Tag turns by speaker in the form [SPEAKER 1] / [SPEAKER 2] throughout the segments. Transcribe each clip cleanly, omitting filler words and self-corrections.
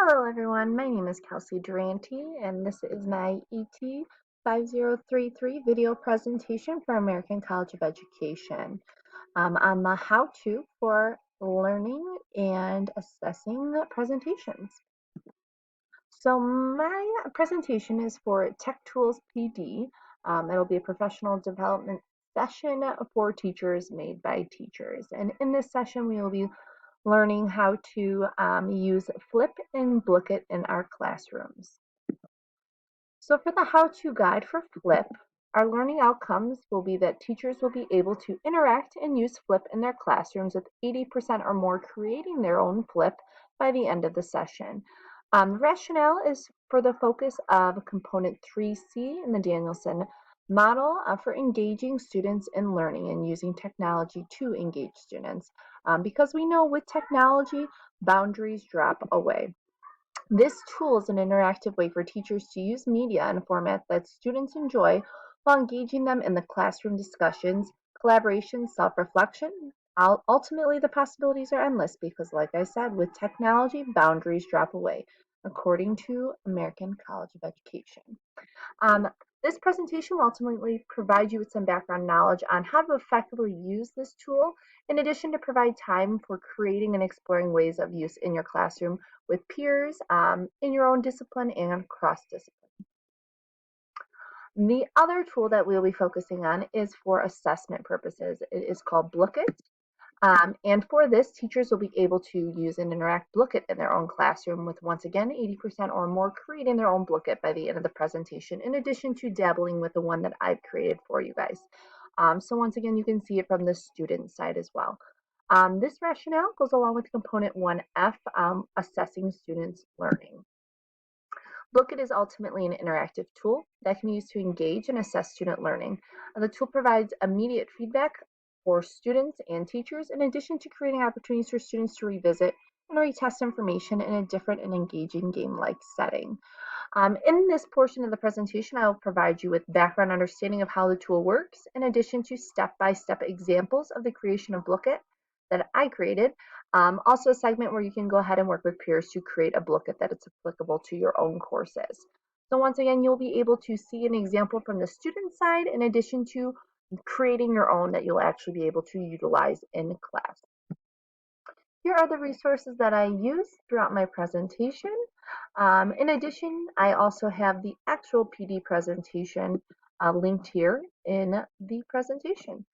[SPEAKER 1] Hello everyone, my name is Kelsey Durante and this is my ET 5033 video presentation for American College of Education on the how-to for learning and assessing presentations. So my presentation is for Tech Tools PD. It'll be a professional development session for teachers made by teachers. And in this session, we will be learning how to use Flip and Bookit in our classrooms. So for the how-to guide for Flip, our learning outcomes will be that teachers will be able to interact and use Flip in their classrooms with 80% or more creating their own Flip by the end of the session. The rationale is for the focus of component 3C in the Danielson model for engaging students in learning and using technology to engage students. Because we know with technology, boundaries drop away. This tool is an interactive way for teachers to use media in a format that students enjoy while engaging them in the classroom discussions, collaboration, self-reflection. Ultimately, the possibilities are endless because, like I said, with technology, boundaries drop away, according to American College of Education. Um, this presentation will ultimately provide you with some background knowledge on how to effectively use this tool, in addition to provide time for creating and exploring ways of use in your classroom with peers, in your own discipline, and cross-discipline. The other tool that we'll be focusing on is for assessment purposes. It is called Blookit. And for this, teachers will be able to use an interact Blookit in their own classroom with, once again, 80% or more creating their own Blookit by the end of the presentation, in addition to dabbling with the one that I've created for you guys. So once again, you can see it from the student side as well. This rationale goes along with component 1F, assessing students' learning. Blookit is ultimately an interactive tool that can be used to engage and assess student learning. The tool provides immediate feedback for students and teachers, in addition to creating opportunities for students to revisit and retest information in a different and engaging game-like setting. In this portion of the presentation, I will provide you with background understanding of how the tool works, in addition to step-by-step examples of the creation of Blookit that I created. Also a segment where you can go ahead and work with peers to create a Blookit that is applicable to your own courses. So once again, you'll be able to see an example from the student side, in addition to creating your own that you'll actually be able to utilize in class. Here are the resources that I use throughout my presentation. In addition, I also have the actual PD presentation linked here in the presentation.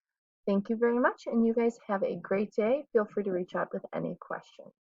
[SPEAKER 1] Thank you very much, and you guys have a great day. Feel free to reach out with any questions.